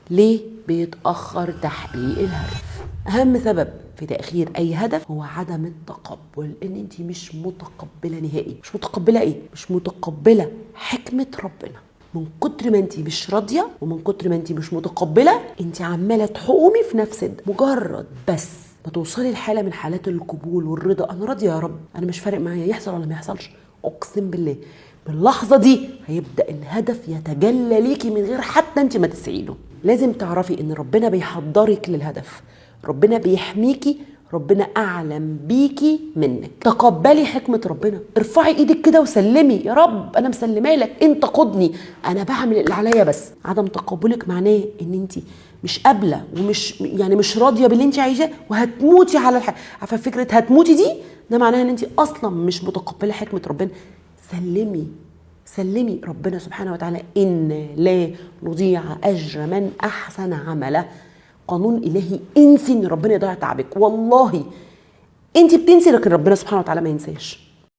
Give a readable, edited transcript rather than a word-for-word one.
ليه بيتأخر تحقيق الهدف؟ أهم سبب في تأخير أي هدف هو عدم التقبل، إن أنت مش متقبلة نهائي. مش متقبلة إيه؟ مش متقبلة حكمة ربنا. من كتر ما انت مش راضيه ومن كتر ما انت مش متقبله، انت عماله تحومي في نفس ده. مجرد بس ما توصلي لحاله من حالات القبول والرضا، انا راضيه يا رب، انا مش فارق معايا يحصل ولا ما يحصلش، اقسم بالله باللحظه دي هيبدا الهدف يتجلى ليكي من غير حتى انت ما تسعي له. لازم تعرفي ان ربنا بيحضرك للهدف، ربنا بيحميكي، ربنا اعلم بيكي منك. تقبلي حكمه ربنا، ارفعي ايدك كده وسلمي، يا رب انا مسلمه لك، انت قدني، انا بعمل اللي عليا بس. عدم تقبلك معناه ان انت مش قابله ومش مش راضيه باللي انت عايزاه وهتموتي على عارفه فكره هتموتي دي، ده معناها ان انت اصلا مش متقبله حكمه ربنا. سلمي ربنا سبحانه وتعالى، إن لا نضيع أجر من أحسن عملا. قانون إلهي، انسي إن ربنا يضيع تعبك. والله أنت بتنسي لكن ربنا سبحانه وتعالى ما ينساش.